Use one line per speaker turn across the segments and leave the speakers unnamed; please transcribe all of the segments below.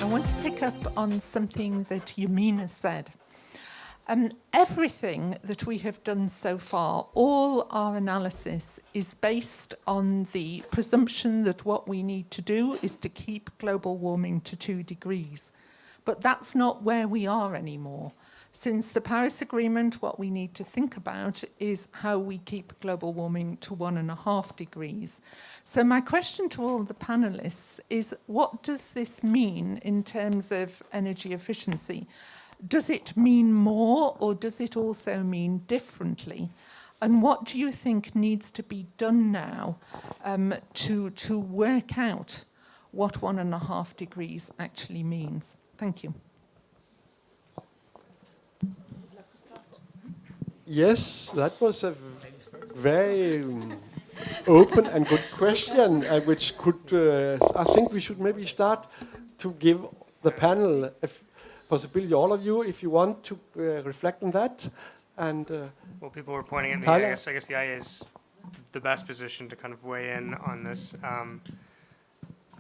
want to pick up on something that Yamina said. Everything that we have done so far, all our analysis is based on the presumption that what we need to do is to keep global warming to 2 degrees. But that's not where we are anymore. Since the Paris Agreement, what we need to think about is how we keep global warming to 1.5 degrees. So my question to all the panelists is, what does this mean in terms of energy efficiency? Does it mean more, or does it also mean differently? And what do you think needs to be done now to work out what 1.5 degrees actually means? Thank you.
Yes, that was a very open and good question, which could, I think we should maybe start to give the panel a possibility, all of you, if you want to reflect on that. And
well, people were pointing at me.
Tyler?
I guess the IA is the best position to kind of weigh in on this. But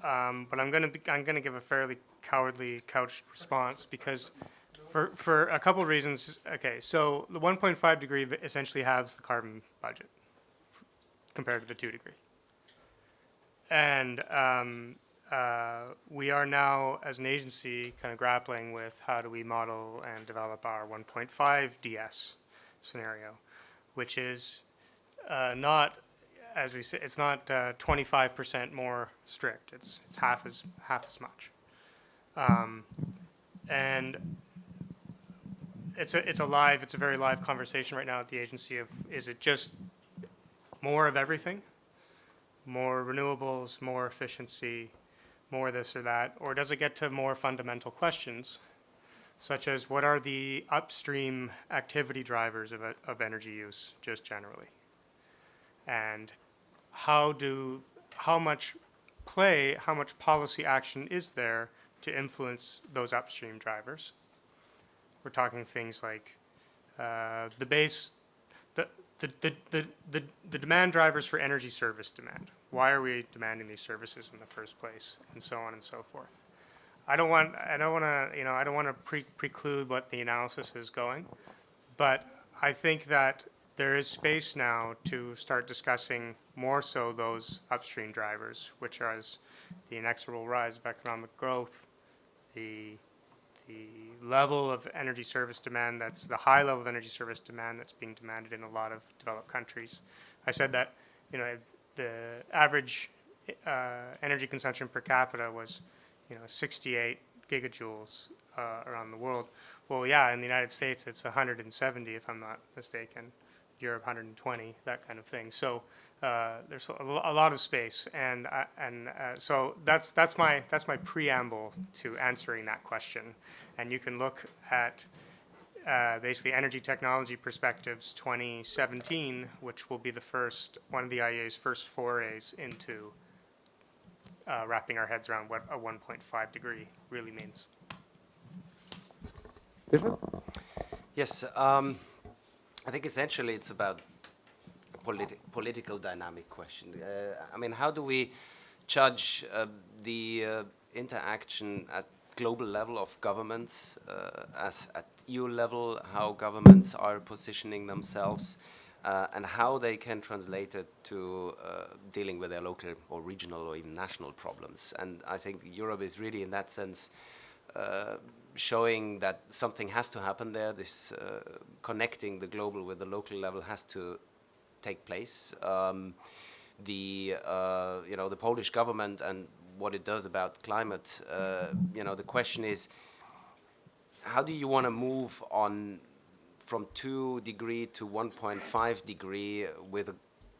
I'm gonna give a fairly cowardly couched response because for a couple of reasons. Okay, so the 1.5 degree essentially halves the carbon budget compared to the 2 degree. And we are now, as an agency, kind of grappling with how do we model and develop our 1.5 DS scenario, which is not, as we say, it's not 25% more strict. It's half as much, and it's a very live conversation right now at the agency of, is it just more of everything, more renewables, more efficiency, more this or that, or does it get to more fundamental questions, such as what are the upstream activity drivers of energy use just generally, and how much policy action is there to influence those upstream drivers? We're talking things like the demand drivers for energy service demand. Why are we demanding these services in the first place, and so on and so forth. I don't want to preclude what the analysis is going, but I think that there is space now to start discussing more so those upstream drivers, which are the inexorable rise of economic growth, the level of energy service demand, that's the high level of energy service demand that's being demanded in a lot of developed countries. I said that, the average energy consumption per capita was, 68 gigajoules around the world. Well, yeah, in the United States it's 170, if I'm not mistaken. Europe 120, that kind of thing. So there's a lot of space, and so that's my preamble to answering that question. And you can look at basically Energy Technology Perspectives 2017, which will be one of the IEA's first forays into wrapping our heads around what a 1.5 degree really means.
Yes, I think essentially it's about a political dynamic question. How do we judge the interaction at global level of governments, as at EU level, how governments are positioning themselves, and how they can translate it to dealing with their local or regional or even national problems. And I think Europe is really, in that sense, showing that something has to happen there. This connecting the global with the local level has to take place. The Polish government and what it does about climate, the question is, how do you want to move on from 2 degree to 1.5 degree with a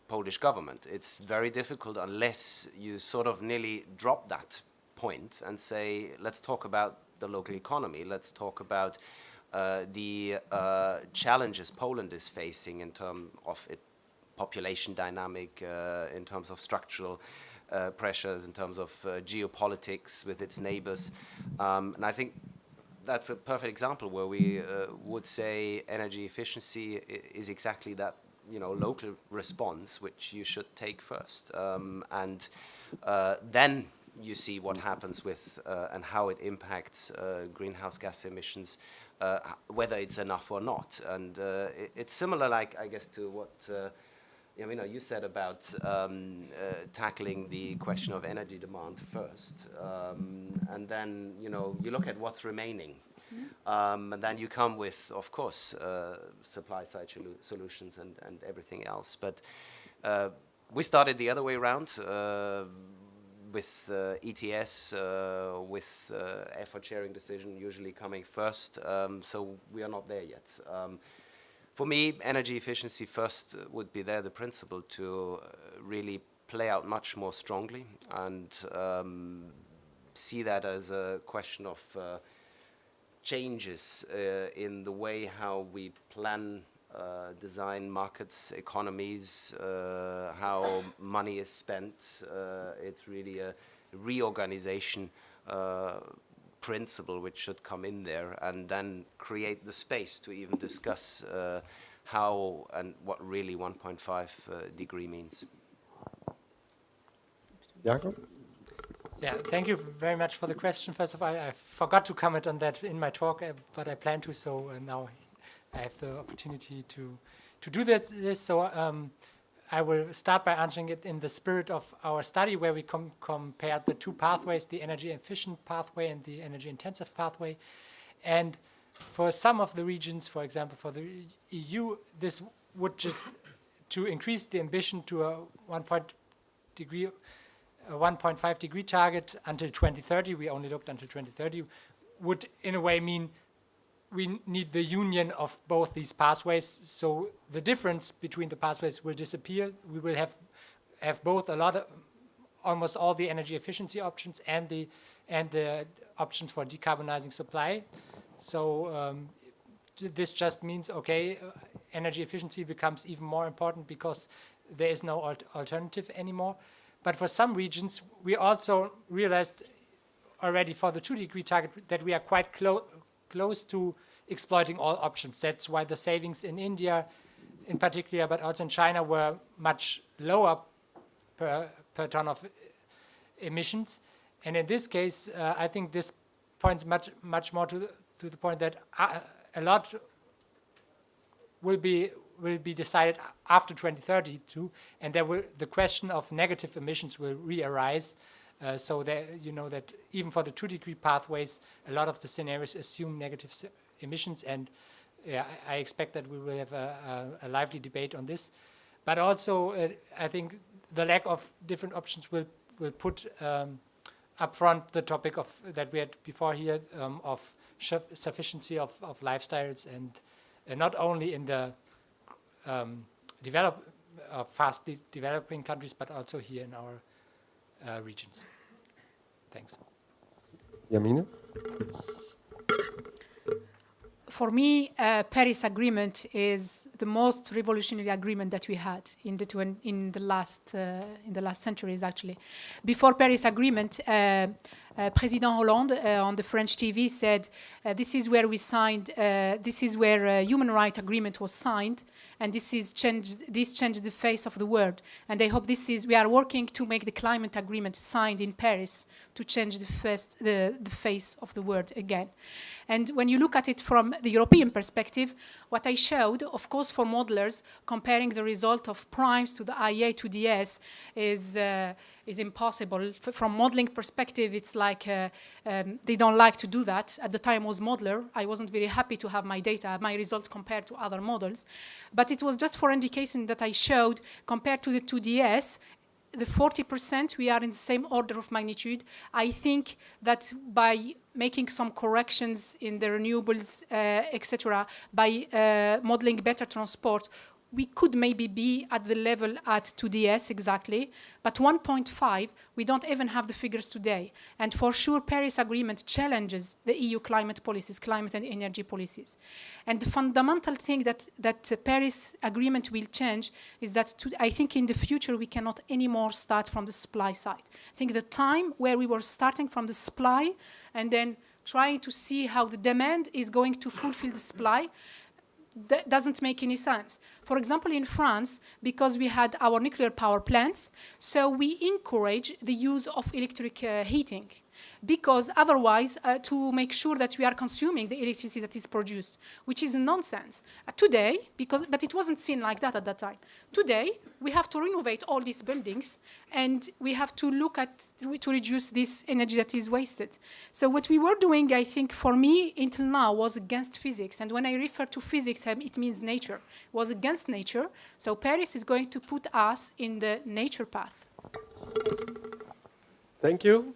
Polish government? It's very difficult unless you sort of nearly drop that point and say, let's talk about the local economy, let's talk about the challenges Poland is facing in terms of its population dynamic, in terms of structural pressures, in terms of geopolitics with its neighbors. And I think that's a perfect example where we would say energy efficiency is exactly that, local response, which you should take first. And then you see what happens with and how it impacts greenhouse gas emissions, whether it's enough or not. And it's similar, like, I guess, to what you said about tackling the question of energy demand first, and then you look at what's remaining, and then you come with, of course, supply side solutions and everything else. But we started the other way around with ETS, with effort sharing decision usually coming first. So we are not there yet. For me, energy efficiency first would be there, the principle to really play out much more strongly and see that as a question of changes in the way how we plan, design markets, economies, how money is spent. It's really a reorganization principle which should come in there, and then create the space to even discuss how and what really 1.5 degree means.
Jakob?
Yeah, thank you very much for the question. First of all, I forgot to comment on that in my talk, but I plan to, so now I have the opportunity to do this. So I will start by answering it in the spirit of our study, where we compared the two pathways, the energy efficient pathway and the energy intensive pathway. And for some of the regions, for example, for the EU, this would just, to increase the ambition to a 1.5 degree target until 2030, we only looked until 2030, would in a way mean we need the union of both these pathways. So the difference between the pathways will disappear. We will have both almost all the energy efficiency options and the options for decarbonizing supply. So this just means, okay, energy efficiency becomes even more important because there is no alternative anymore. But for some regions, we also realized already for the 2 degree target that we are quite close to exploiting all options. That's why the savings in India in particular, but also in China, were much lower per ton of emissions. And in this case, I think this points much more to the point that a lot will be decided after 2030 too, and the question of negative emissions will re-arise. So that that even for the 2 degree pathways, a lot of the scenarios assume negative emissions, and I expect that we will have a lively debate on this. But also, I think the lack of different options will put up front the topic of that we had before here of sufficiency of lifestyles, and not only in the fast developing countries, but also here in our regions. Thanks.
Yamina?
For me, Paris Agreement is the most revolutionary agreement that we had in the last centuries. Actually, before Paris Agreement, President Hollande on the French TV said, "This is where we signed. This is where a human rights agreement was signed." And this changed the face of the world. And I hope we are working to make the climate agreement signed in Paris to change the face of the world again. And when you look at it from the European perspective, what I showed, of course, for modelers, comparing the result of primes to the IEA to DS is impossible. From modeling perspective, it's like they don't like to do that. At the time I was modeler, I wasn't very happy to have my data, my result compared to other models. But it was just for indication that I showed, compared to the 2DS, the 40%, we are in the same order of magnitude. I think that by making some corrections in the renewables, etc., by modeling better transport, we could maybe be at the level at 2DS exactly, but 1.5, we don't even have the figures today. And for sure, Paris Agreement challenges the EU climate policies, climate and energy policies. And the fundamental thing that Paris Agreement will change is that I think in the future, we cannot anymore start from the supply side. I think the time where we were starting from the supply and then trying to see how the demand is going to fulfill the supply, doesn't make any sense. For example, in France, because we had our nuclear power plants, so we encourage the use of electric heating, because otherwise, to make sure that we are consuming the electricity that is produced, which is nonsense. Today, but it wasn't seen like that at that time. Today, we have to renovate all these buildings, and we have to look at to reduce this energy that is wasted. So what we were doing, I think, for me, until now, was against physics. And when I refer to physics, it means nature. It was against nature. So Paris is going to put us in the nature path.
Thank you.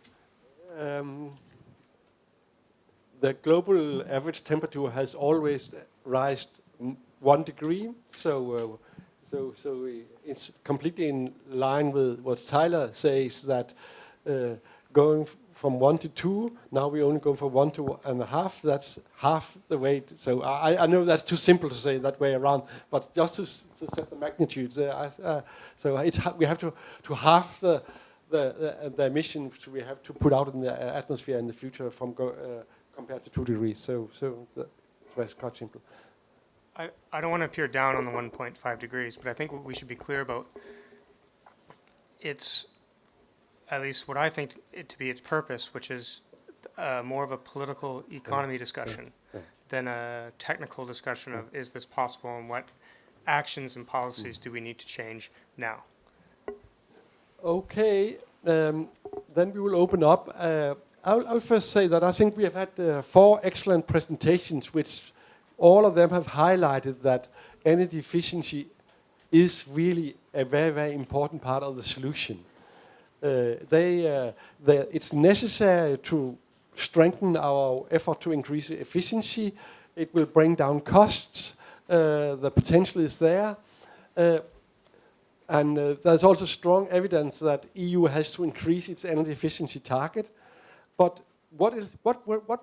The global average temperature has always risen 1 degree, so it's completely in line with what Tyler says, that going from 1 to 2, now we only go from 1 to 1.5. That's half the way. So I know that's too simple to say that way around, but just to set the magnitudes there, so we have to halve the emissions we have to put out in the atmosphere in the future from compared to 2 degrees. So that's quite simple.
I don't want to appear down on the 1.5 degrees, but I think what we should be clear about, it's at least what I think it to be its purpose, which is more of a political economy discussion than a technical discussion of is this possible and what actions and policies do we need to change now.
Okay, then we will open up. I'll first say that I think we have had 4 excellent presentations, which all of them have highlighted that energy efficiency is really a very, very important part of the solution. It's necessary to strengthen our effort to increase efficiency. It will bring down costs. The potential is there. And there's also strong evidence that EU has to increase its energy efficiency target. But what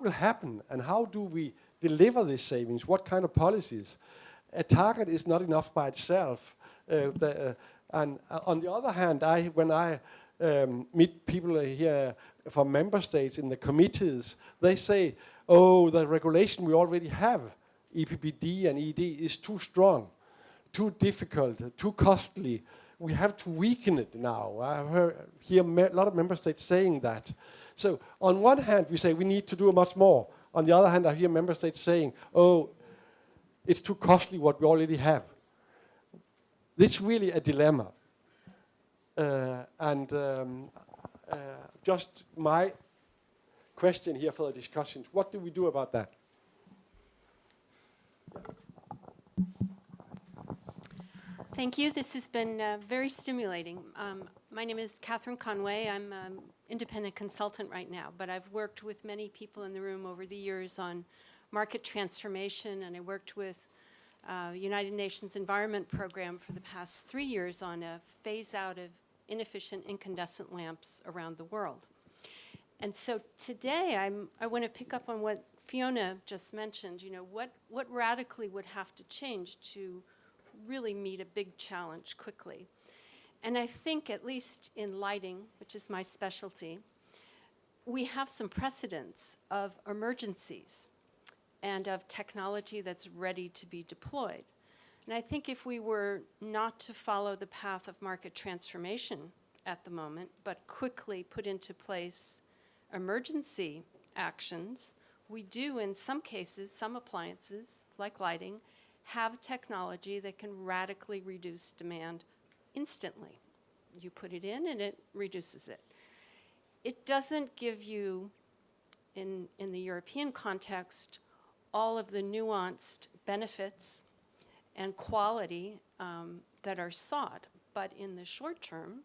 will happen, and how do we deliver these savings? What kind of policies? A target is not enough by itself. And on the other hand, when I meet people here from member states in the committees, they say, oh, the regulation we already have, EPBD and ED, is too strong, too difficult, too costly. We have to weaken it now. I hear a lot of member states saying that. So on one hand, we say we need to do much more. On the other hand, I hear member states saying, oh, it's too costly what we already have. This is really a dilemma. Just my question here for the discussions, what do we do about that?
Thank you. This has been very stimulating. My name is Catherine Conway. I'm an independent consultant right now, but I've worked with many people in the room over the years on market transformation, and I worked with United Nations Environment Program for the past 3 years on a phase out of inefficient incandescent lamps around the world. And so today I want to pick up on what Fiona just mentioned. You know, what radically would have to change to really meet a big challenge quickly. And I think, at least in lighting, which is my specialty, we have some precedents of emergencies and of technology that's ready to be deployed. And I think if we were not to follow the path of market transformation at the moment, but quickly put into place emergency actions, we do, in some cases, some appliances, like lighting, have technology that can radically reduce demand instantly. You put it in and it reduces it. It doesn't give you, in the European context, all of the nuanced benefits and quality that are sought, but in the short term,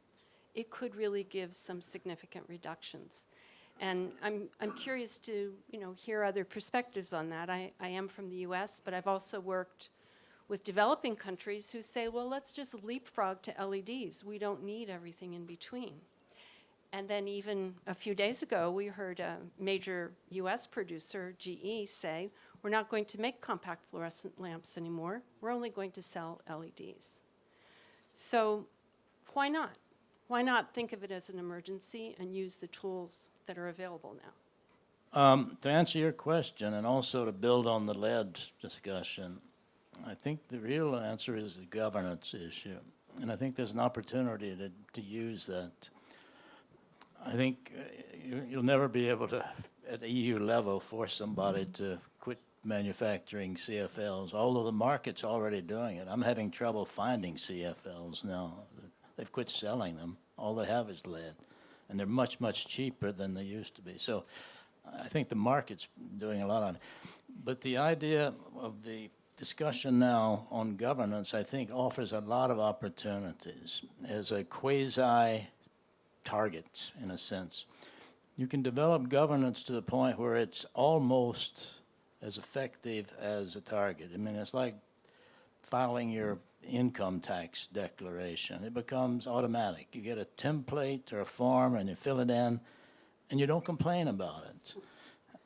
it could really give some significant reductions. And I'm curious to hear other perspectives on that. I am from the US, but I've also worked with developing countries who say, well, let's just leapfrog to LEDs. We don't need everything in between. And then even a few days ago, we heard a major US producer, GE, say, we're not going to make compact fluorescent lamps anymore. We're only going to sell LEDs. So why not? Why not think of it as an emergency and use the tools that are available now?
To answer your question, and also to build on the LED discussion, I think the real answer is the governance issue. And I think there's an opportunity to use that. I think you'll never be able to, at EU level, force somebody to quit manufacturing CFLs, although the market's already doing it. I'm having trouble finding CFLs now. They've quit selling them. All they have is lead. And they're much, much cheaper than they used to be. So I think the market's doing a lot on it. But the idea of the discussion now on governance, I think, offers a lot of opportunities as a quasi-target, in a sense. You can develop governance to the point where it's almost as effective as a target. I mean, it's like filing your income tax declaration. It becomes automatic. You get a template or a form and you fill it in and you don't complain about it.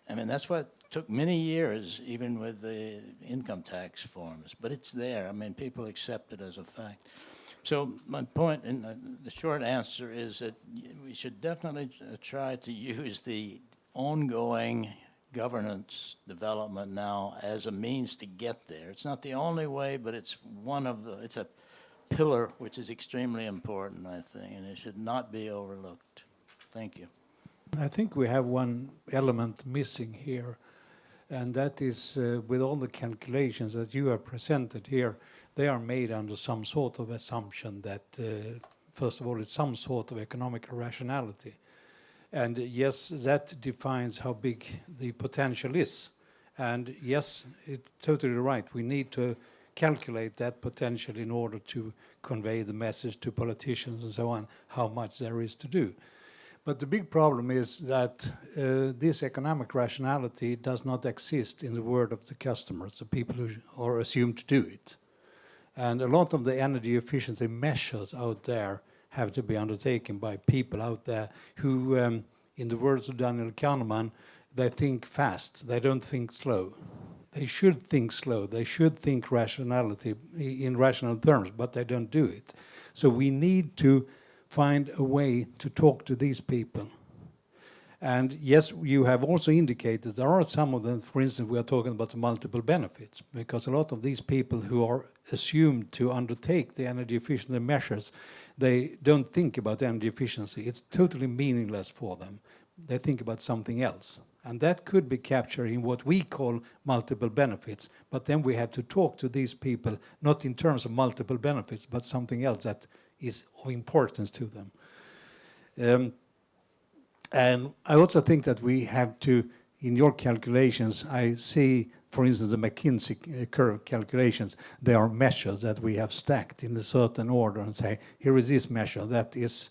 I mean, that's what took many years, even with the income tax forms, but it's there. I mean, people accept it as a fact. So my point, and the short answer is that we should definitely try to use the ongoing governance development now as a means to get there. It's not the only way, but it's one of the, it's a pillar which is extremely important, I think, and it should not be overlooked. Thank you.
I think we have one element missing here, and that is with all the calculations that you have presented here, they are made under some sort of assumption that, first of all, it's some sort of economic rationality. And yes, that defines how big the potential is. And yes, it's totally right. We need to calculate that potential in order to convey the message to politicians and so on, how much there is to do. But the big problem is that this economic rationality does not exist in the word of the customers, the people who are assumed to do it. And a lot of the energy efficiency measures out there have to be undertaken by people out there who, in the words of Daniel Kahneman, they think fast, they don't think slow. They should think slow, they should think rationality in rational terms, but they don't do it. So we need to find a way to talk to these people. And yes, you have also indicated there are some of them, for instance, we are talking about the multiple benefits, because a lot of these people who are assumed to undertake the energy efficiency measures, they don't think about energy efficiency. It's totally meaningless for them. They think about something else. And that could be captured in what we call multiple benefits. But then we have to talk to these people, not in terms of multiple benefits, but something else that is of importance to them. And I also think that we have to, in your calculations, I see, for instance, the McKinsey curve calculations, there are measures that we have stacked in a certain order and say, here is this measure that is,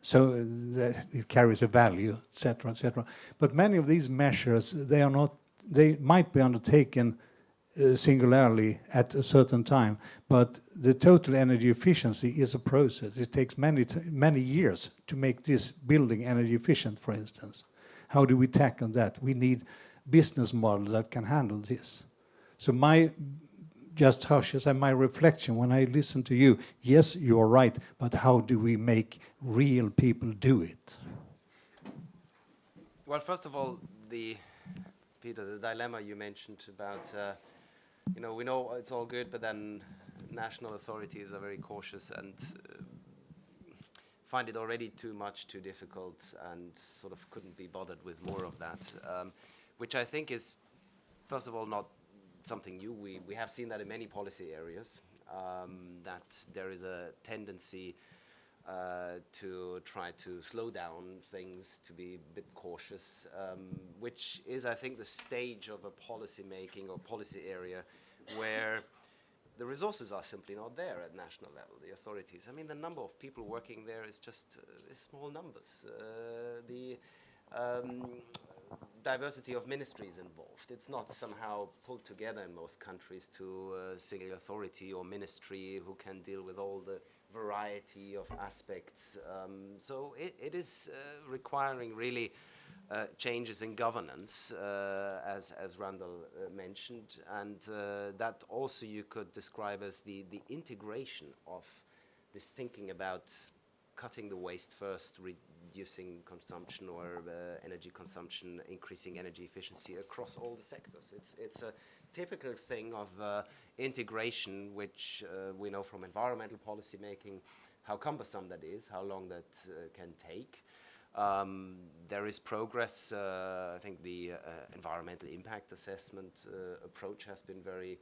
so that it carries a value, etc., etc. But many of these measures, they are not, they might be undertaken singularly at a certain time, but the total energy efficiency is a process. It takes many years to make this building energy efficient, for instance. How do we tackle that? We need business models that can handle this. So my reflection when I listen to you, yes, you're right, but how do we make real people do it?
Well, first of all, Peter, the dilemma you mentioned about we know it's all good, but then national authorities are very cautious and find it already too difficult, and sort of couldn't be bothered with more of that, which I think is, first of all, not something new. We have seen that in many policy areas, that there is a tendency to try to slow down things, to be a bit cautious, which is, I think, the stage of a policy making or policy area where the resources are simply not there at national level, the authorities. I mean, the number of people working there is just small numbers. The diversity of ministries involved, it's not somehow pulled together in most countries to a single authority or ministry who can deal with all the variety of aspects. So it is requiring really changes in governance, as Randall mentioned, and that also you could describe as the integration of this thinking about cutting the waste first, reducing consumption or energy consumption, increasing energy efficiency across all the sectors. It's a typical thing of integration, which we know from environmental policy making, how cumbersome that is, how long that can take. There is progress. I think the environmental impact assessment approach has been very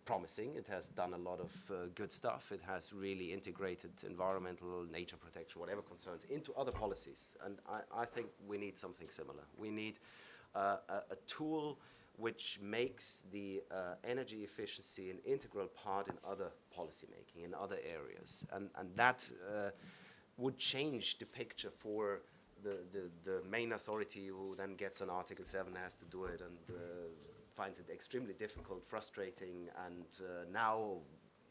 promising. It has done a lot of good stuff. It has really integrated environmental, nature protection, whatever concerns, into other policies. And I think we need something similar. We need a tool which makes the energy efficiency an integral part in other policy making, in other areas. And that would change the picture for the main authority, who then gets an Article 7, has to do it, and finds it extremely difficult, frustrating, and now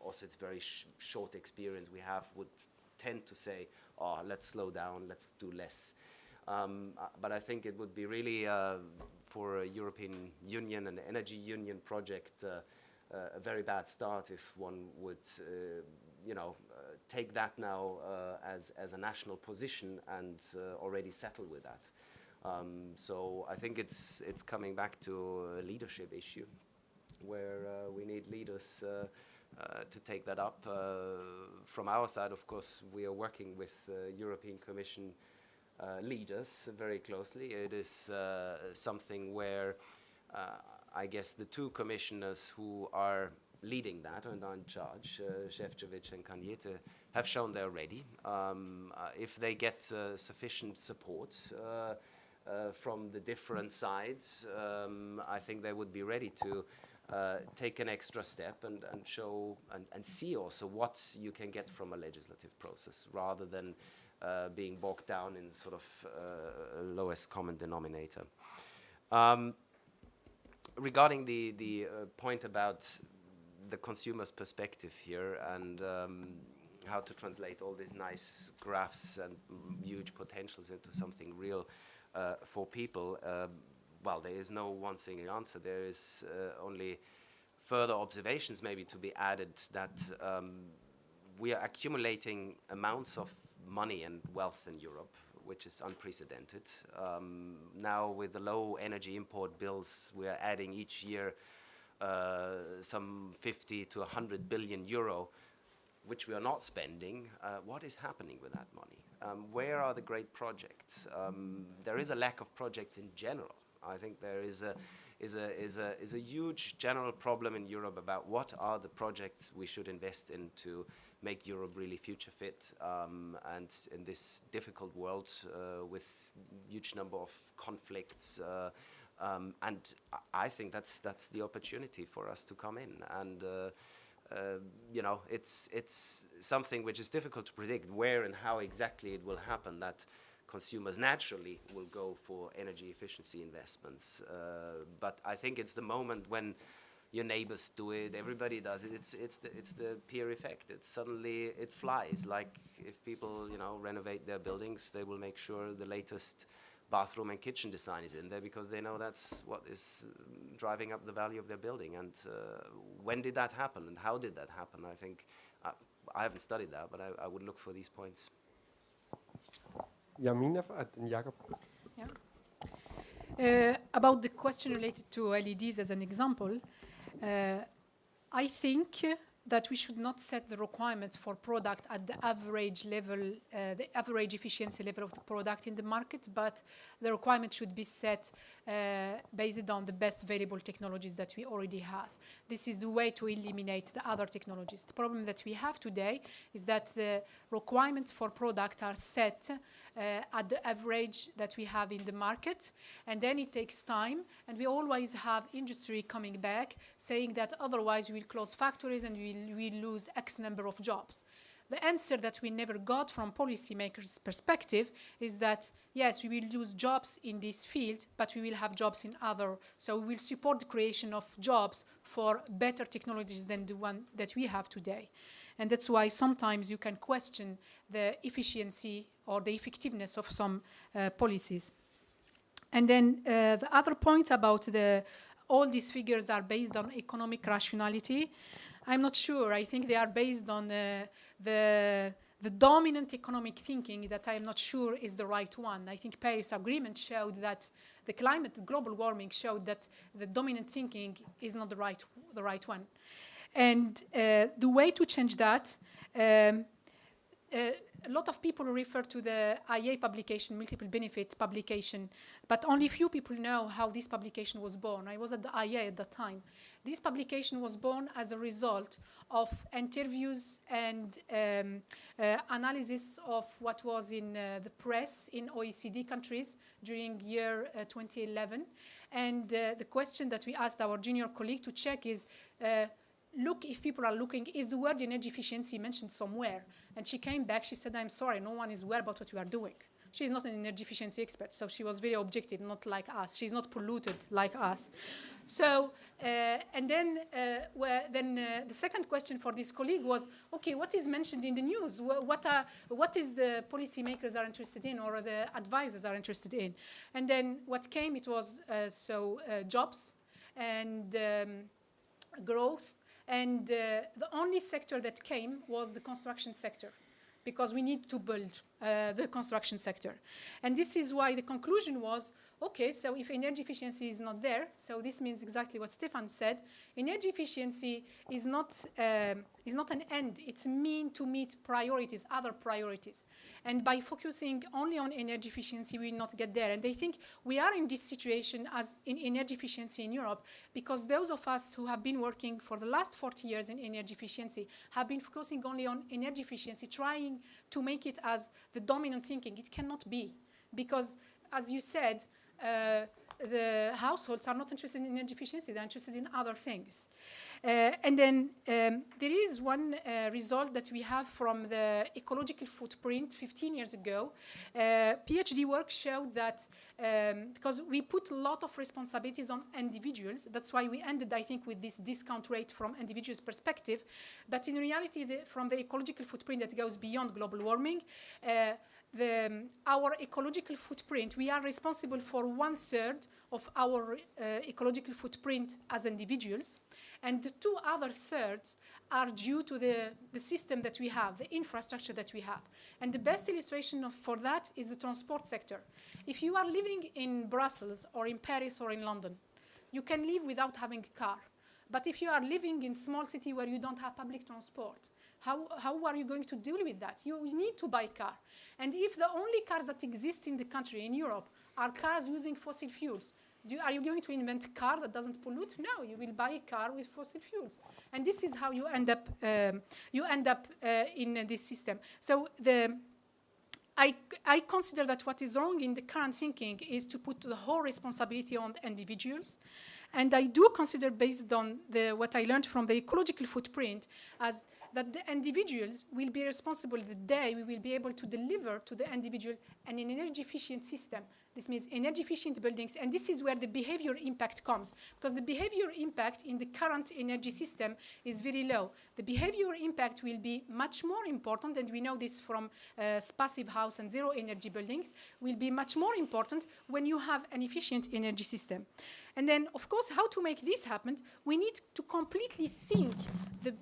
also it's very short experience we have, would tend to say, oh, let's slow down, let's do less. But I think it would be really, for a European Union and energy union project, a very bad start if one would, take that now as a national position and already settle with that. So I think it's coming back to a leadership issue, where we need leaders to take that up. From our side, of course, we are working with European Commission leaders very closely. It is something where I guess the two commissioners who are leading that and are in charge, Šefčovič and Kanjete, have shown they're ready. If they get sufficient support from the different sides, I think they would be ready to take an extra step and show and see also what you can get from a legislative process, rather than being bogged down in sort of lowest common denominator. Regarding the point about the consumer's perspective here, and how to translate all these nice graphs and huge potentials into something real for people, well, there is no one single answer. There is only further observations maybe to be added, that we are accumulating amounts of money and wealth in Europe, which is unprecedented. Now with the low energy import bills, we are adding each year some 50 to 100 billion euro, which we are not spending. What is happening with that money? Where are the great projects? There is a lack of projects in general. I think there is a huge general problem in Europe about what are the projects we should invest in to make Europe really future fit, and in this difficult world with huge number of conflicts, and I think that's the opportunity for us to come in, and it's something which is difficult to predict where and how exactly it will happen, that consumers naturally will go for energy efficiency investments. But I think it's the moment when your neighbors do it, everybody does it. It's the peer effect. It's suddenly, it flies. Like if people, renovate their buildings, they will make sure the latest bathroom and kitchen design is in there, because they know that's what is driving up the value of their building. And when did that happen, and how did that happen? I think, I haven't studied that, but I would look for these points.
Jamina and Jakob.
Yeah. About the question related to LEDs as an example, I think that we should not set the requirements for product at the average level, the average efficiency level of the product in the market, but the requirement should be set based on the best available technologies that we already have. This is the way to eliminate the other technologies. The problem that we have today is that the requirements for product are set at the average that we have in the market, and then it takes time, and we always have industry coming back saying that otherwise we will close factories and we will lose X number of jobs. The answer that we never got from policymakers' perspective is that, yes, we will lose jobs in this field, but we will have jobs in other. So we will support the creation of jobs for better technologies than the one that we have today. And that's why sometimes you can question the efficiency or the effectiveness of some policies. And then the other point about all these figures are based on economic rationality. I'm not sure. I think they are based on the dominant economic thinking that I'm not sure is the right one. I think Paris Agreement showed that the global warming showed that the dominant thinking is not the right one. And the way to change that, a lot of people refer to the IA publication, multiple benefit publication, but only few people know how this publication was born. I was at the IA at that time. This publication was born as a result of interviews and analysis of what was in the press in OECD countries during year 2011. And the question that we asked our junior colleague to check is, look, if people are looking, is the word energy efficiency mentioned somewhere? And she came back, she said, I'm sorry, no one is aware about what we are doing. She's not an energy efficiency expert, so she was very objective, not like us. She's not polluted like us. So, and then, the second question for this colleague was, okay, what is mentioned in the news? What is the policymakers are interested in, or the advisors are interested in? And then what came, it was jobs and growth. And the only sector that came was the construction sector, because we need to build the construction sector. And this is why the conclusion was, okay, so if energy efficiency is not there, so this means exactly what Stefan said, energy efficiency is not an end, it's mean to meet priorities, other priorities. And by focusing only on energy efficiency, we will not get there. And I think we are in this situation as in energy efficiency in Europe, because those of us who have been working for the last 40 years in energy efficiency have been focusing only on energy efficiency, trying to make it as the dominant thinking. It cannot be, because as you said, the households are not interested in energy efficiency, they're interested in other things. And then there is one result that we have from the ecological footprint 15 years ago. PhD work showed that because we put a lot of responsibilities on individuals, that's why we ended, I think, with this discount rate from individuals' perspective. But in reality, from the ecological footprint that goes beyond global warming, our ecological footprint, we are responsible for 1/3 of our ecological footprint as individuals, and the 2 other thirds are due to the system that we have, the infrastructure that we have. And the best illustration for that is the transport sector. If you are living in Brussels or in Paris or in London, you can live without having a car. But if you are living in a small city where you don't have public transport, how are you going to deal with that? You need to buy a car. And if the only cars that exist in the country, in Europe, are cars using fossil fuels, are you going to invent a car that doesn't pollute? No, you will buy a car with fossil fuels. And this is how you end up in this system. So I consider that what is wrong in the current thinking is to put the whole responsibility on individuals. And I do consider, based on what I learned from the ecological footprint, as that the individuals will be responsible the day we will be able to deliver to the individual an energy efficient system. This means energy efficient buildings, and this is where the behavior impact comes, because the behavior impact in the current energy system is very low. The behavior impact will be much more important, and we know this from passive house and zero energy buildings, will be much more important when you have an efficient energy system. And then, of course, how to make this happen, we need to completely think the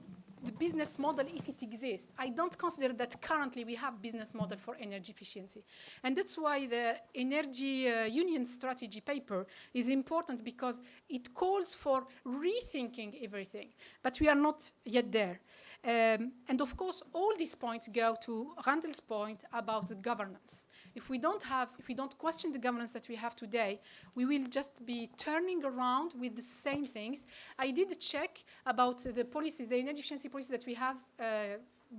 business model, if it exists. I don't consider that currently we have business model for energy efficiency. And that's why the Energy Union Strategy paper is important, because it calls for rethinking everything. But we are not yet there. And of course, all these points go to Randel's point about the governance. If we don't question the governance that we have today, we will just be turning around with the same things. I did check about the policies, the energy efficiency policies that we have.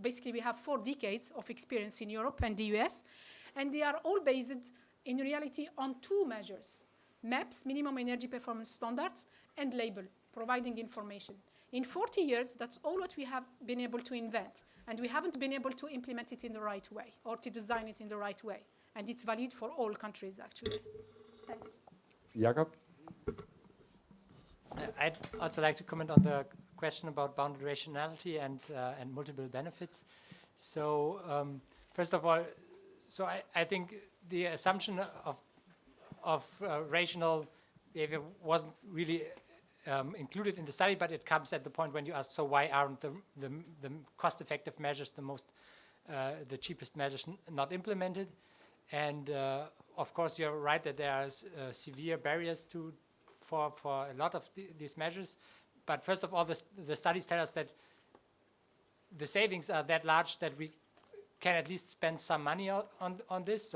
Basically, we have 4 decades of experience in Europe and the US, and they are all based, in reality, on 2 measures: MAPS, minimum energy performance standards, and label, providing information. In 40 years, that's all what we have been able to invent, and we haven't been able to implement it in the right way or to design it in the right way. And it's valid for all countries, actually. Thanks.
Jakob?
I'd also like to comment on the question about bounded rationality and multiple benefits. So first of all, so I think the assumption of rational behavior wasn't really included in the study, but it comes at the point when you ask, so why aren't the cost-effective measures the cheapest measures not implemented? And of course, you're right that there are severe barriers for a lot of these measures. But first of all, the studies tell us that the savings are that large that we can at least spend some money on this.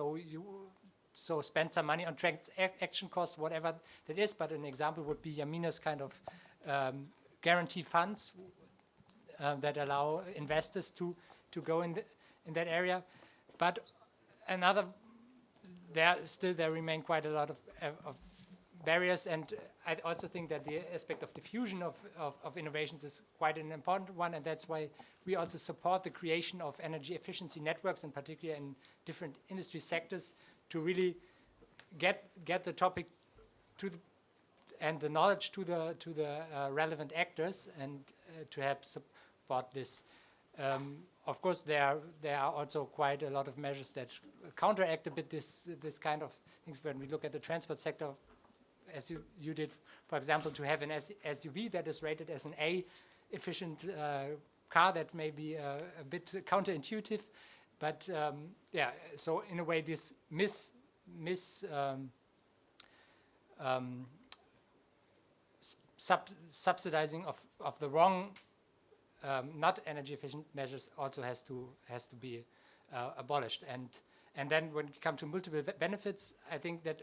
So spend some money on transaction costs, whatever that is. But an example would be Yamina's kind of guarantee funds that allow investors to go in that area. But there remain quite a lot of barriers, and I also think that the aspect of diffusion of innovations is quite an important one, and that's why we also support the creation of energy efficiency networks, in particular in different industry sectors, to really get the topic and the knowledge to the relevant actors, and to help support this. Of course, there are also quite a lot of measures that counteract a bit this kind of things. When we look at the transport sector, as you did, for example, to have an SUV that is rated as an A efficient car, that may be a bit counterintuitive, but yeah. So in a way, this subsidizing of the wrong, not energy efficient measures also has to be abolished. And then when we come to multiple benefits, I think that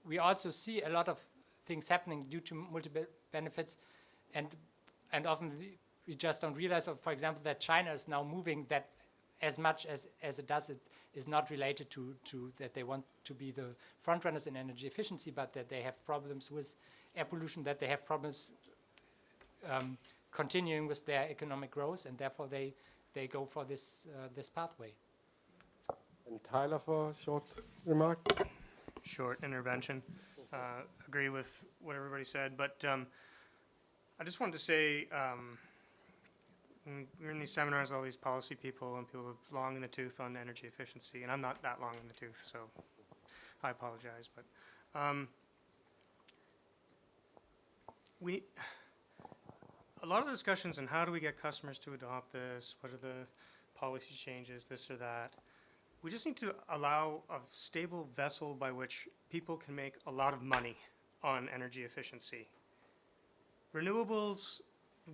we also see a lot of things happening due to multiple benefits, and often we just don't realize, for example, that China is now moving that as much as it does. It is not related to that they want to be the front runners in energy efficiency, but that they have problems with air pollution, that they have problems continuing with their economic growth, and therefore they go for this pathway.
And Tyler, for a short remark.
Short intervention. Agree with what everybody said, but I just wanted to say, when we're in these seminars, all these policy people and people are long in the tooth on energy efficiency, and I'm not that long in the tooth, so I apologize. But a lot of discussions on how do we get customers to adopt this, what are the policy changes, this or that. We just need to allow a stable vessel by which people can make a lot of money on energy efficiency. Renewables,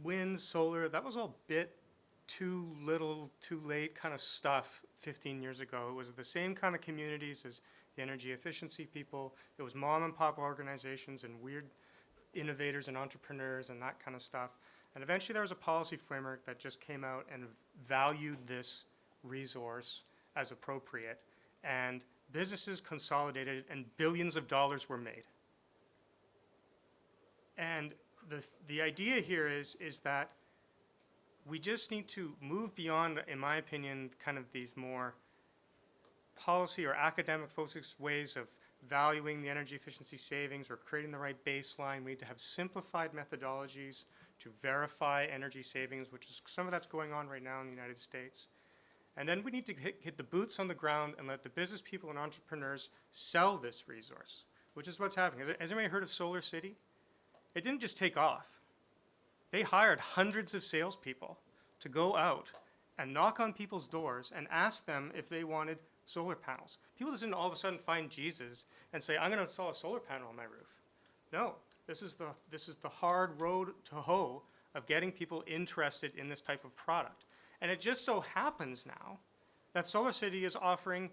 wind, solar, that was all bit too little, too late kind of stuff 15 years ago. It was the same kind of communities as the energy efficiency people. It was mom and pop organizations and weird innovators and entrepreneurs and that kind of stuff. And eventually there was a policy framework that just came out and valued this resource as appropriate, and businesses consolidated and billions of dollars were made. And the idea here is that we just need to move beyond, in my opinion, kind of these more policy or academic focused ways of valuing the energy efficiency savings or creating the right baseline. We need to have simplified methodologies to verify energy savings, which is some of that's going on right now in the United States. And then we need to hit the boots on the ground and let the business people and entrepreneurs sell this resource, which is what's happening. Has anybody heard of Solar City? It didn't just take off. They hired hundreds of salespeople to go out and knock on people's doors and ask them if they wanted solar panels. People just didn't all of a sudden find Jesus and say, I'm going to install a solar panel on my roof. No, this is the hard road to hoe of getting people interested in this type of product. And it just so happens now that Solar City is offering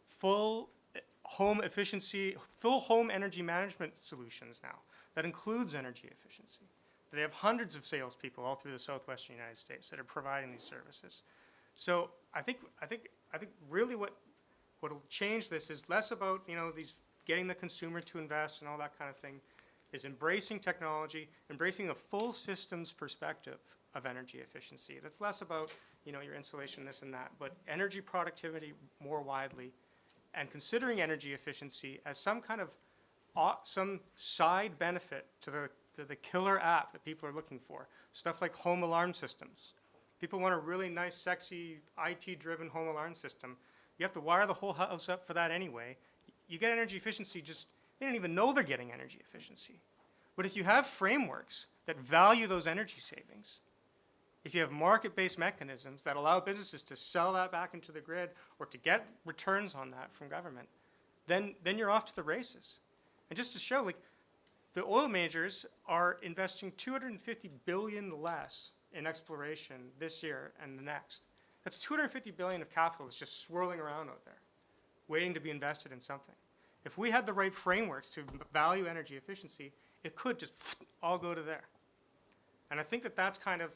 full home efficiency, full home energy management solutions now. That includes energy efficiency. They have hundreds of salespeople all through the southwestern United States that are providing these services. So I think really what will change this is less about these getting the consumer to invest and all that kind of thing, is embracing technology, embracing a full systems perspective of energy efficiency. That's less about your insulation, this and that, but energy productivity more widely, and considering energy efficiency as some kind of some side benefit to the killer app that people are looking for. Stuff like home alarm systems. People want a really nice, sexy, IT-driven home alarm system. You have to wire the whole house up for that anyway. You get energy efficiency they don't even know they're getting energy efficiency. But if you have frameworks that value those energy savings, if you have market-based mechanisms that allow businesses to sell that back into the grid or to get returns on that from government, then you're off to the races. And just to show, like, the oil majors are investing 250 billion less in exploration this year and the next. That's 250 billion of capital that's just swirling around out there, waiting to be invested in something. If we had the right frameworks to value energy efficiency, it could just all go to there. And I think that that's kind of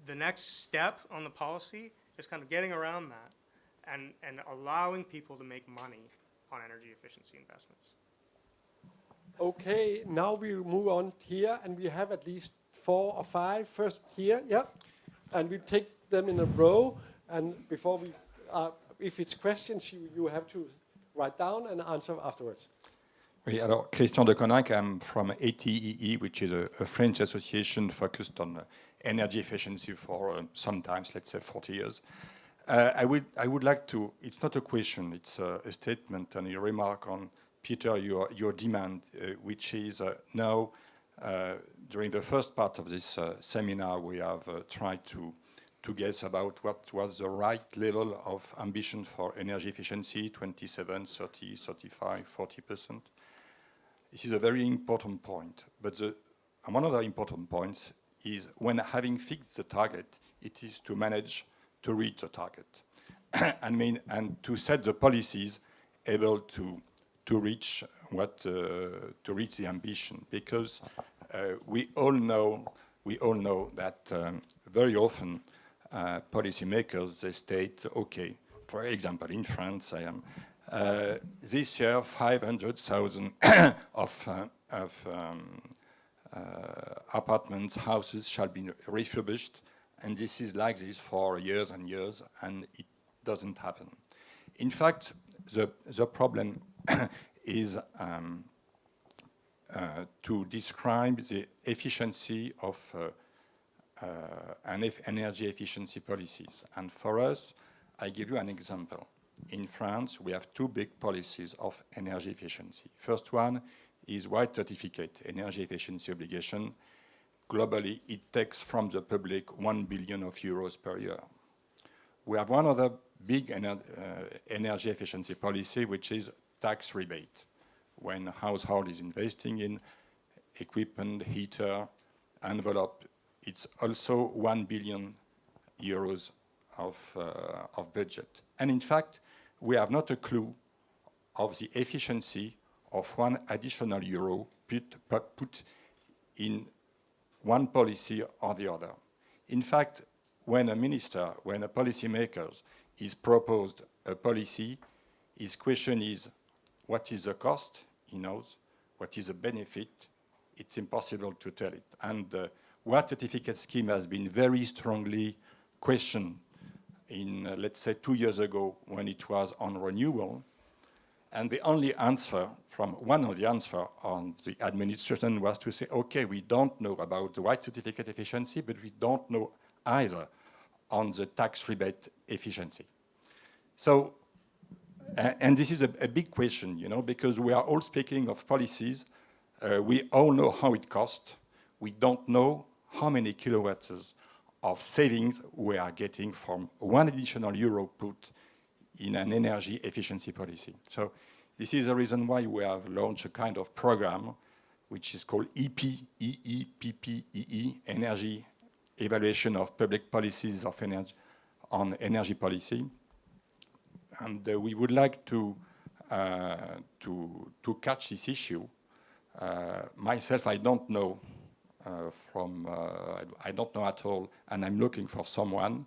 the next step on the policy, is kind of getting around that and allowing people to make money on energy efficiency investments.
Okay, now we move on here, and we have at least 4 or 5 first here, yeah, and we take them in a row. And before we, if it's questions, you have to write down and answer afterwards.
Oui, alors Christian de Coninck, I'm from eceee, which is a French association focused on energy efficiency for sometimes, let's say, 40 years. I would like to, it's not a question, it's a statement and a remark on, Peter, your demand, which is now, during the first part of this seminar, we have tried to guess about what was the right level of ambition for energy efficiency, 27, 30, 35, 40%. This is a very important point. But one other important point is when having fixed the target, it is to manage to reach the target. and to set the policies able to reach to reach the ambition, because we all know that very often policymakers, they state, okay, for example, in France, this year 500,000 of apartments, houses shall be refurbished, and this is like this for years and years, and it doesn't happen. In fact, the problem is to describe the efficiency of energy efficiency policies. And for us, I give you an example. In France, we have 2 big policies of energy efficiency. First one is white certificate, energy efficiency obligation. Globally, it takes from the public 1 billion euros per year. We have one other big energy efficiency policy, which is tax rebate. When a household is investing in equipment, heater, envelope, it's also 1 billion euros of budget. And in fact, we have not a clue of the efficiency of 1 additional euro put in one policy or the other. In fact, when a minister, when a policymaker is proposed a policy, his question is, what is the cost? He knows. What is the benefit? It's impossible to tell it. And the white certificate scheme has been very strongly questioned in, let's say, 2 years ago when it was on renewal. And the only answer from one of the answers on the administration was to say, okay, we don't know about the white certificate efficiency, but we don't know either on the tax rebate efficiency. So, and this is a big question, you know, because we are all speaking of policies. We all know how it costs. We don't know how many kilowatts of savings we are getting from 1 additional euro put in an energy efficiency policy. So this is the reason why we have launched a kind of program which is called EPPEE, Energy Evaluation of Public Policies of Energy on Energy Policy. And we would like to catch this issue. Myself, I don't know I don't know at all, and I'm looking for someone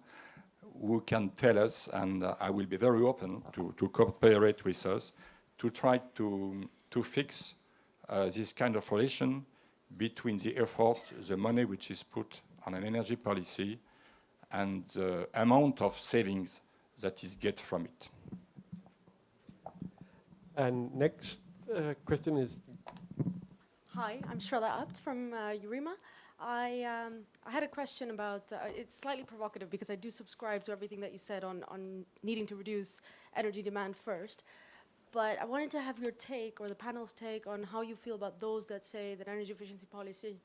who can tell us, and I will be very open to cooperate with us to try to fix this kind of relation between the effort, the money which is put on an energy policy, and the amount of savings that is get from it.
And next question is.
Hi, I'm Shrella Abt from Eurema. I had a question about, it's slightly provocative because I do subscribe to everything that you said on needing to reduce energy demand first. But I wanted to have your take, or the panel's take, on how you feel about those that say that energy efficiency policy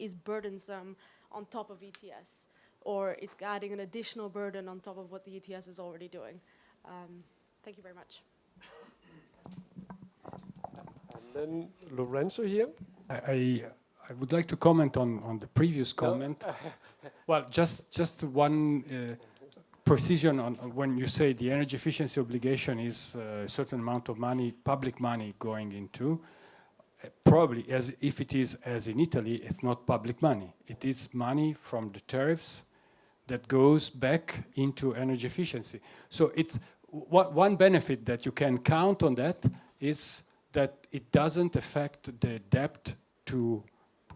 is burdensome on top of ETS, or it's adding an additional burden on top of what the ETS is already doing. Thank you very much.
Then Lorenzo here.
I would like to comment on the previous comment. Well, just one precision on when you say the energy efficiency obligation is a certain amount of money, public money going into, probably as if it is as in Italy, it's not public money. It is money from the tariffs that goes back into energy efficiency. So it's one benefit that you can count on that is that it doesn't affect the debt to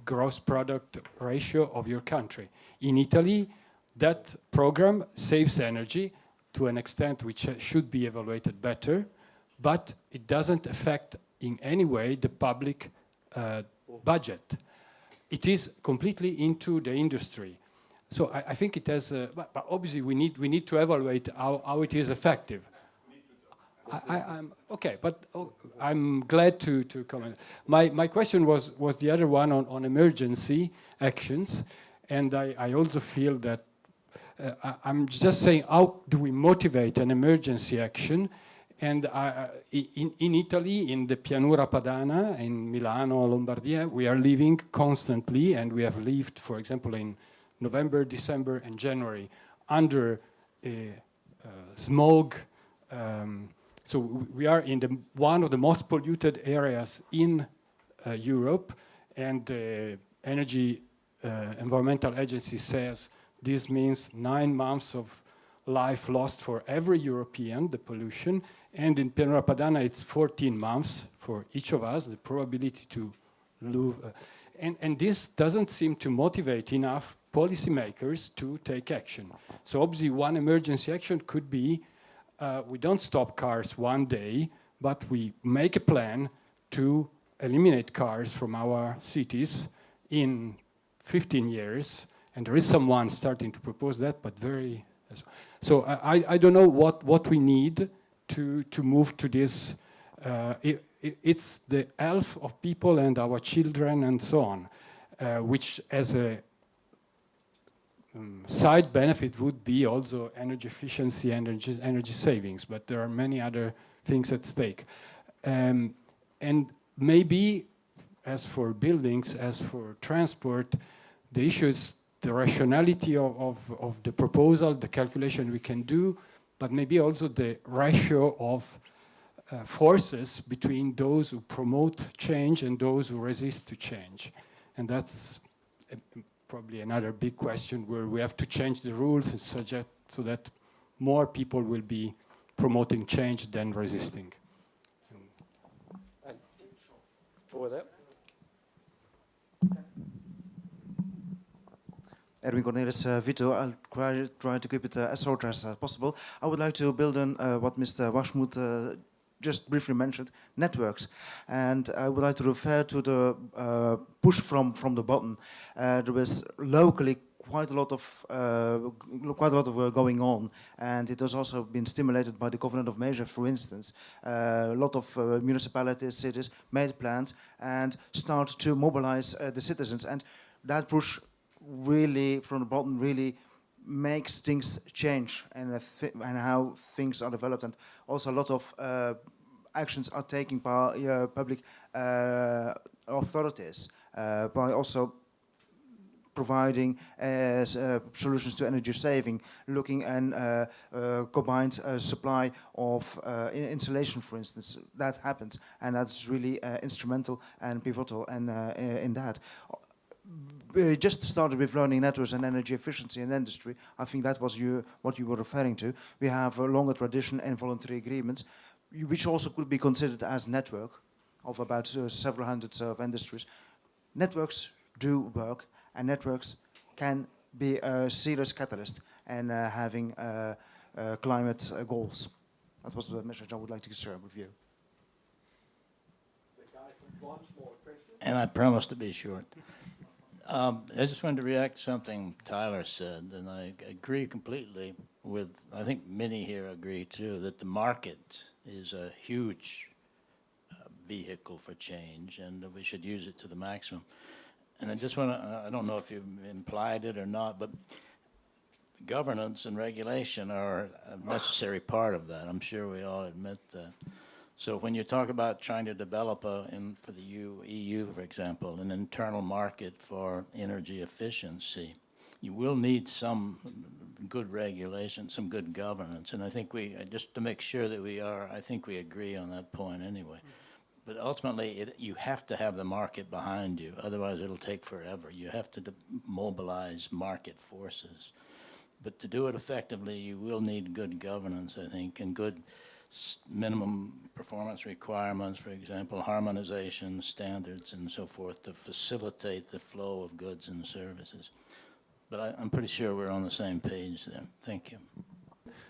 gross product ratio of your country. In Italy, that program saves energy to an extent which should be evaluated better, but it doesn't affect in any way the public budget. It is completely into the industry. So I think it has, but obviously we need to evaluate how it is effective. I'm okay, but I'm glad to comment. My question was the other one on emergency actions, and I also feel that I'm just saying, how do we motivate an emergency action? And in Italy, in the Pianura Padana, in Milano, Lombardia, we are living constantly, and we have lived, for example, in November, December, and January under smog. So we are in one of the most polluted areas in Europe, and the Energy Environmental Agency says this means 9 months of life lost for every European, the pollution, and in Pianura Padana it's 14 months for each of us, the probability to lose. And this doesn't seem to motivate enough policymakers to take action. So obviously one emergency action could be we don't stop cars one day, but we make a plan to eliminate cars from our cities in 15 years. And there is someone starting to propose that, but very... So I don't know what we need to move to this. It's the health of people and our children and so on, which as a side benefit would be also energy efficiency, energy savings, but there are many other things at stake. And maybe as for buildings, as for transport, the issue is the rationality of the proposal, the calculation we can do, but maybe also the ratio of forces between those who promote change and those who resist to change. And that's probably another big question where we have to change the rules and suggest so that more people will be promoting change than resisting.
And over there.
Edwin Cornelis, Vito. I'll try to keep it as short as possible. I would like to build on what Mr. Washmuth just briefly mentioned, networks. And I would like to refer to the push from the bottom. There was locally quite a lot of work going on, and it has also been stimulated by the Covenant of Measure, for instance. A lot of municipalities, cities made plans and started to mobilize the citizens, and that push really from the bottom really makes things change and how things are developed, and also a lot of actions are taken by public authorities by also providing solutions to energy saving, looking and combined supply of insulation, for instance. That happens, and that's really instrumental and pivotal in that. We just started with learning networks and energy efficiency in industry. I think that was what you were referring to. We have a longer tradition in voluntary agreements, which also could be considered as network of about several hundreds of industries. Networks do work, and networks can be a serious catalyst in having climate goals. That was the message I would like to share with you.
And I promise to be short. I just wanted to react to something Tyler said, and I agree completely with, I think many here agree too, that the market is a huge vehicle for change, and that we should use it to the maximum. And I just want to, I don't know if you implied it or not, but governance and regulation are a necessary part of that. I'm sure we all admit that. So when you talk about trying to develop for the EU, for example, an internal market for energy efficiency, you will need some good regulation, some good governance. And I think just to make sure that I think we agree on that point anyway. But ultimately, you have to have the market behind you. Otherwise, it'll take forever. You have to mobilize market forces. But to do it effectively, you will need good governance, I think, and good minimum performance requirements, for example, harmonization, standards, and so forth to facilitate the flow of goods and services. But I'm pretty sure we're on the same page there. Thank you.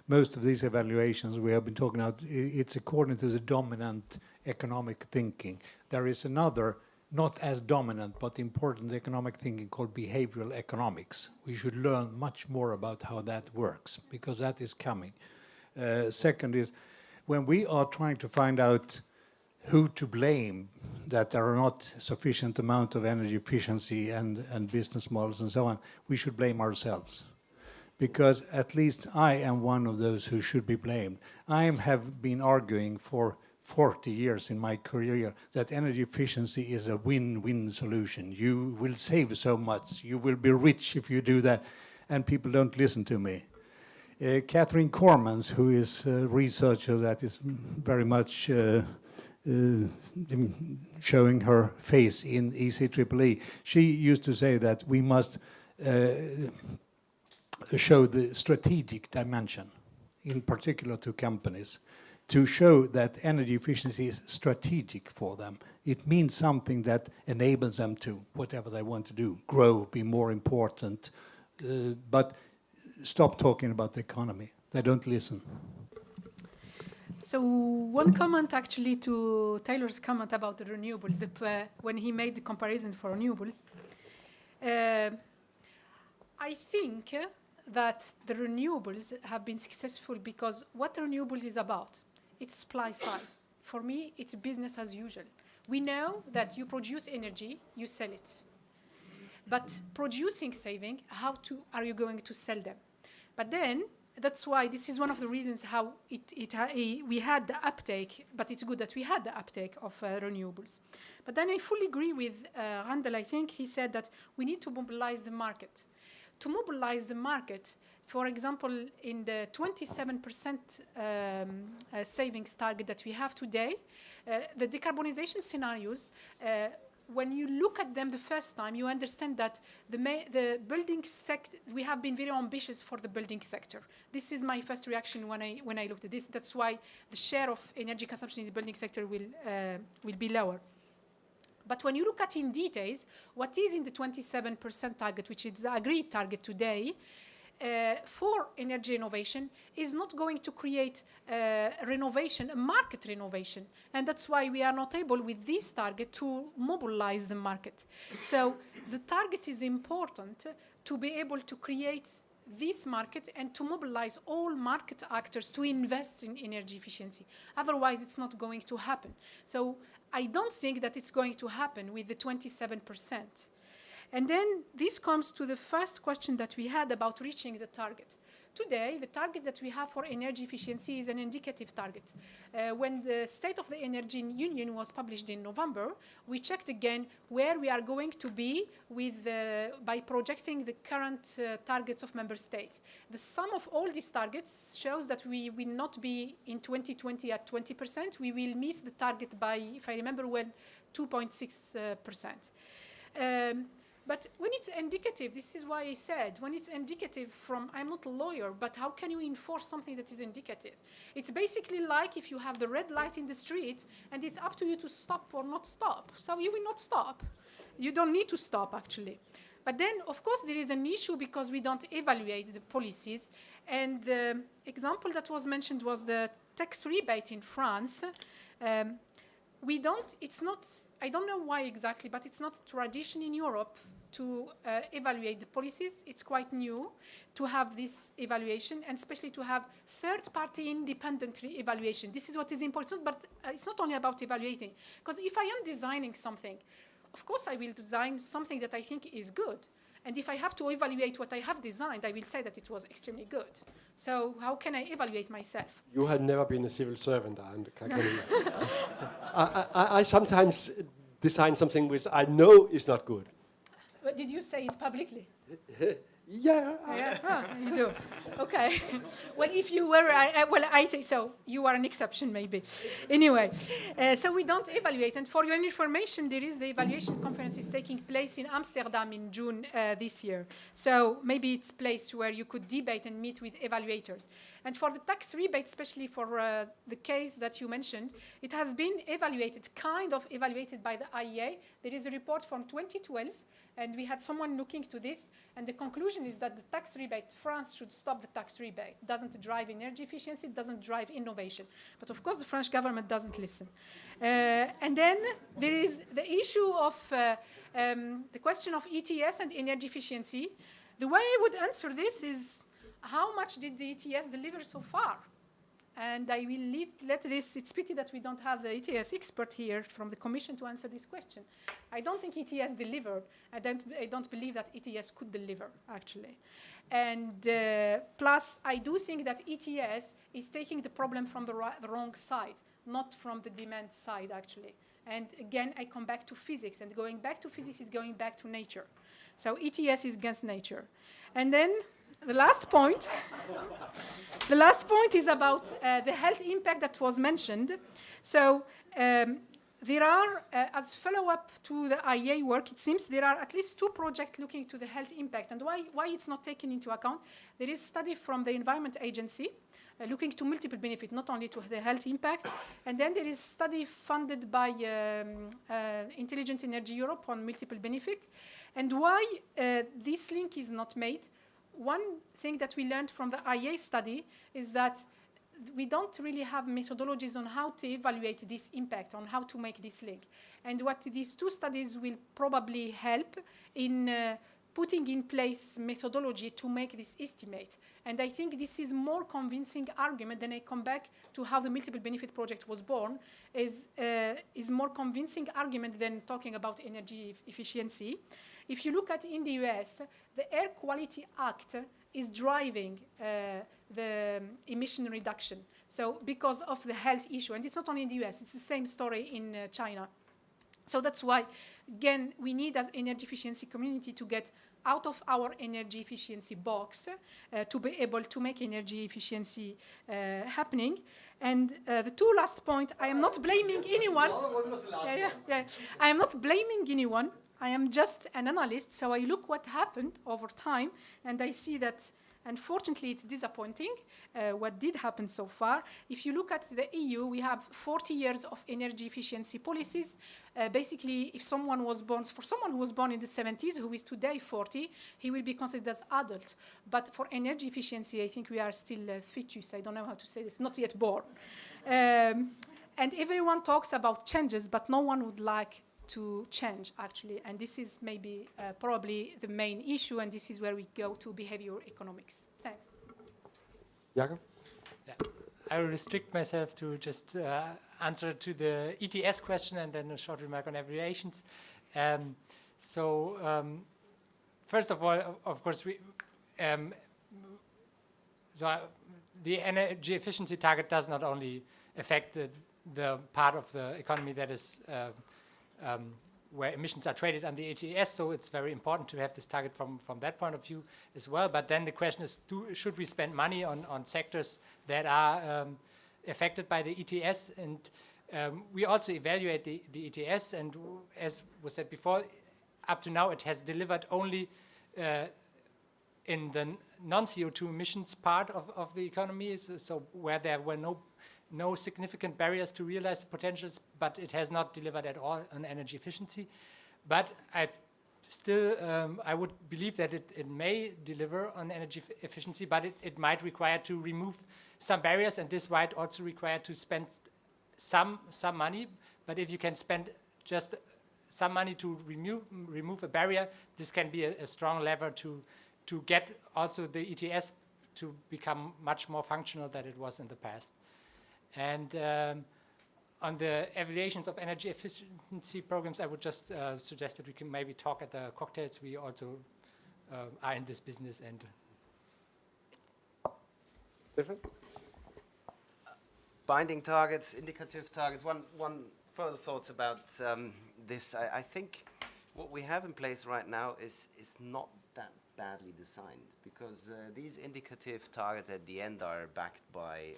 Most of these evaluations we have been talking about, it's according to the dominant economic thinking. There is another, not as dominant, but important economic thinking called behavioral economics. We should learn much more about how that works, because that is coming. Second is, when we are trying to find out who to blame that there are not sufficient amount of energy efficiency and business models and so on, we should blame ourselves. Because at least I am one of those who should be blamed. I have been arguing for 40 years in my career that energy efficiency is a win-win solution. You will save so much, you will be rich if you do that, and people don't listen to me. Catherine Cormans, who is a researcher that is very much showing her face in eceee, she used to say that we must show the strategic dimension, in particular to companies, to show that energy efficiency is strategic for them. It means something that enables them to, whatever they want to do, grow, be more important, but stop talking about the economy. They don't listen.
So one comment actually to Taylor's comment about the renewables, when he made the comparison for renewables, I think that the renewables have been successful because what renewables is about, it's supply side. For me, it's business as usual. We know that you produce energy, you sell it. But producing saving, are you going to sell them? But then, that's why this is one of the reasons how we had the uptake, but it's good that we had the uptake of renewables. But then I fully agree with Randall. I think he said that we need to mobilize the market. To mobilize the market, for example, in the 27% savings target that we have today, the decarbonization scenarios, when you look at them the first time, you understand that the building sector, we have been very ambitious for the building sector. This is my first reaction when I looked at this. That's why the share of energy consumption in the building sector will be lower. But when you look at in details, what is in the 27% target, which is the agreed target today, for energy renovation is not going to create renovation, a market renovation. And that's why we are not able with this target to mobilize the market. So the target is important to be able to create this market and to mobilize all market actors to invest in energy efficiency. Otherwise, it's not going to happen. So I don't think that it's going to happen with the 27%. And then this comes to the first question that we had about reaching the target. Today, the target that we have for energy efficiency is an indicative target. When the State of the Energy Union was published in November, we checked again where we are going to be by projecting the current targets of member states. The sum of all these targets shows that we will not be in 2020 at 20%. We will miss the target by, if I remember well, 2.6%. But when it's indicative, this is why I said, when it's indicative from, I'm not a lawyer, but how can you enforce something that is indicative? It's basically like if you have the red light in the street and it's up to you to stop or not stop. So you will not stop. You don't need to stop, actually. But then, of course, there is an issue because we don't evaluate the policies. And the example that was mentioned was the tax rebate in France. It's not, I don't know why exactly, but it's not tradition in Europe to evaluate the policies. It's quite new to have this evaluation, and especially to have third-party independent evaluation. This is what is important, but it's not only about evaluating. Because if I am designing something, of course I will design something that I think is good. And if I have to evaluate what I have designed, I will say that it was extremely good. So how can I evaluate myself?
You have never been a civil servant, I sometimes design something which I know is not good.
But did you say it publicly?
Yeah.
Yeah, oh, you do. Okay. Well, if you were, I think so. You are an exception, maybe. Anyway, so we don't evaluate. And for your information, there is the evaluation conference is taking place in Amsterdam in June this year. So maybe it's a place where you could debate and meet with evaluators. And for the tax rebate, especially for the case that you mentioned, it has been evaluated, kind of evaluated by the IEA. There is a report from 2012. And we had someone looking to this, and the conclusion is that the tax rebate, France should stop the tax rebate. It doesn't drive energy efficiency, it doesn't drive innovation. But of course, the French government doesn't listen. And then there is the issue of the question of ETS and energy efficiency. The way I would answer this is, how much did the ETS deliver so far? And I will let this, it's pity that we don't have the ETS expert here from the Commission to answer this question. I don't think ETS delivered. I don't believe that ETS could deliver, actually. And plus, I do think that ETS is taking the problem from the wrong side, not from the demand side, actually. And again, I come back to physics. And going back to physics is going back to nature. So ETS is against nature. And then the last point, is about the health impact that was mentioned. So there are, as follow-up to the IEA work, it seems there are at least 2 projects looking to the health impact. And why it's not taken into account? There is a study from the Environment Agency looking to multiple benefits, not only to the health impact. And then there is a study funded by Intelligent Energy Europe on multiple benefits. And why this link is not made? One thing that we learned from the IEA study is that we don't really have methodologies on how to evaluate this impact, on how to make this link. And what these 2 studies will probably help in putting in place methodology to make this estimate. And I think this is more convincing argument, then I come back to how the multiple benefit project was born, is more convincing argument than talking about energy efficiency. If you look at in the US, the Air Quality Act is driving the emission reduction. So because of the health issue, and it's not only in the US, it's the same story in China. So that's why, again, we need as energy efficiency community to get out of our energy efficiency box to be able to make energy efficiency happening. And the 2 last points, I am not blaming anyone. I am not blaming anyone. I am just an analyst, so I look what happened over time, and I see that, unfortunately, it's disappointing what did happen so far. If you look at the EU, we have 40 years of energy efficiency policies. Basically, if someone was born, for someone who was born in the 70s, who is today 40, he will be considered as adult. But for energy efficiency, I think we are still fetus. I don't know how to say this, not yet born. And everyone talks about changes, but no one would like to change, actually. And this is maybe probably the main issue, and this is where we go to behavior economics. Thanks.
Jakob?
Yeah. I will restrict myself to just answer to the ETS question and then a short remark on evaluations. First of all, of course, the energy efficiency target does not only affect the part of the economy that is where emissions are traded on the ETS, so it's very important to have this target from that point of view as well. But then the question is, should we spend money on sectors that are affected by the ETS? And we also evaluate the ETS, and as was said before, up to now it has delivered only in the non-CO2 emissions part of the economy, so where there were no significant barriers to realize the potentials, but it has not delivered at all on energy efficiency. But I would believe that it may deliver on energy efficiency, but it might require to remove some barriers, and this might also require to spend some money. But if you can spend just some money to remove a barrier, this can be a strong lever to get also the ETS to become much more functional than it was in the past. And on the evaluations of energy efficiency programs, I would just suggest that we can maybe talk at the cocktails. We also are in this business. And
Stefan?
Binding targets, indicative targets. One further thoughts about this. I think what we have in place right now is not that badly designed, because these indicative targets at the end are backed by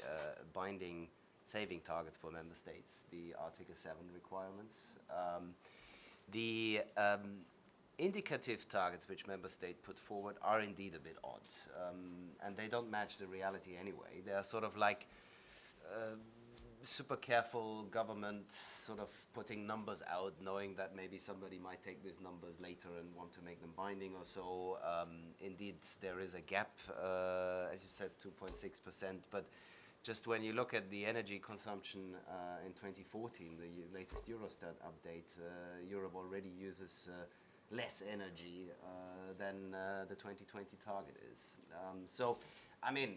binding saving targets for member states, the Article 7 requirements. The indicative targets which member states put forward are indeed a bit odd, and they don't match the reality anyway. They are sort of like super careful government sort of putting numbers out, knowing that maybe somebody might take these numbers later and want to make them binding or so. Indeed, there is a gap, as you said, 2.6%, but just when you look at the energy consumption in 2014, the latest Eurostat update, Europe already uses less energy than the 2020 target is. So, I mean,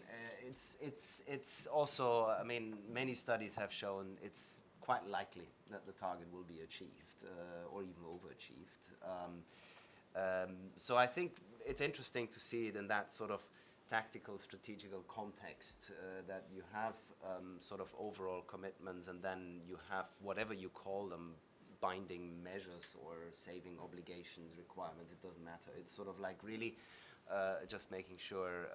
it's also, I mean, many studies have shown it's quite likely that the target will be achieved or even overachieved. So I think it's interesting to see it in that sort of tactical, strategical context, that you have sort of overall commitments, and then you have whatever you call them, binding measures or saving obligations, requirements, it doesn't matter. It's sort of like really just making sure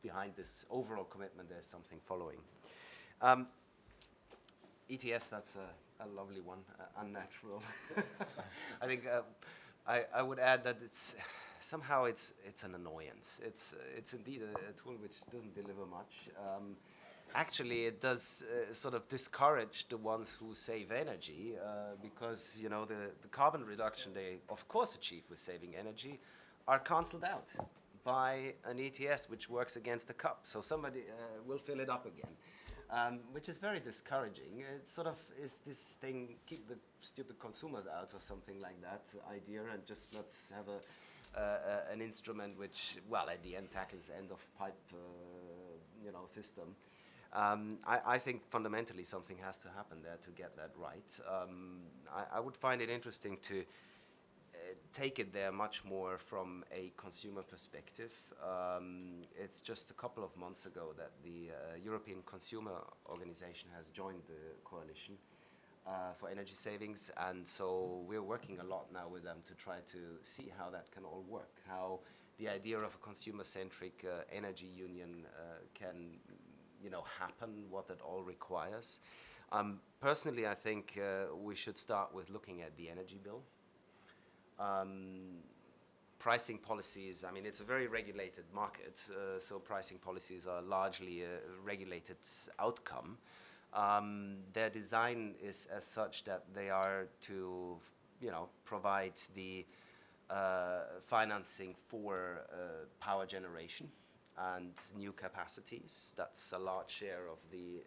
behind this overall commitment there's something following. ETS, that's a lovely one, unnatural. I think I would add that it's somehow it's an annoyance. It's indeed a tool which doesn't deliver much. Actually, it does sort of discourage the ones who save energy, because you know the carbon reduction they of course achieve with saving energy are cancelled out by an ETS which works against the cup. So somebody will fill it up again, which is very discouraging. It sort of is this thing, keep the stupid consumers out or something like that idea, and just let's have an instrument which, well, at the end tackles end of pipe, system. I think fundamentally something has to happen there to get that right. I would find it interesting to take it there much more from a consumer perspective. It's just a couple of months ago that the European Consumer Organization has joined the coalition for energy savings, and so we're working a lot now with them to try to see how that can all work, how the idea of a consumer-centric energy union can happen, what that all requires. Personally, I think we should start with looking at the energy bill. Pricing policies, I mean, it's a very regulated market, so pricing policies are largely a regulated outcome. Their design is as such that they are to, provide the financing for power generation and new capacities. That's a large share of the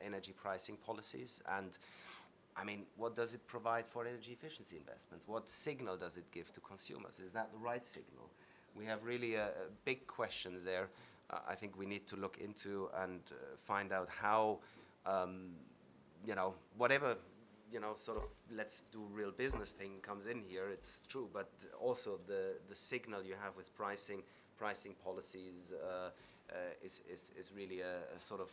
energy pricing policies. And I mean, what does it provide for energy efficiency investments? What signal does it give to consumers? Is that the right signal? We have really big questions there. I think we need to look into and find out how, whatever, sort of let's do real business thing comes in here, it's true, but also the signal you have with pricing policies is really a sort of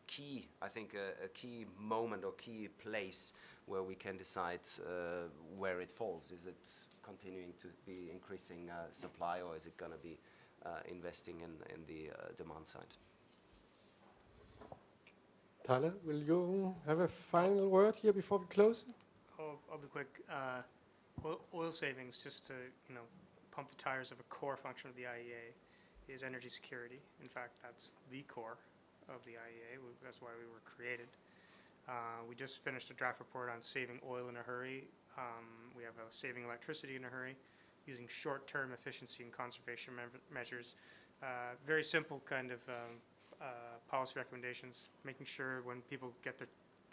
key, I think, a key moment or key place where we can decide where it falls. Is it continuing to be increasing supply, or is it going to be investing in the demand side?
Tyler, will you have a final word here before we close?
I'll be quick. Oil savings, just to pump the tires of a core function of the IEA, is energy security. In fact, that's the core of the IEA. That's why we were created. We just finished a draft report on saving oil in a hurry. We have a saving electricity in a hurry, using short-term efficiency and conservation measures. Very simple kind of policy recommendations, making sure when people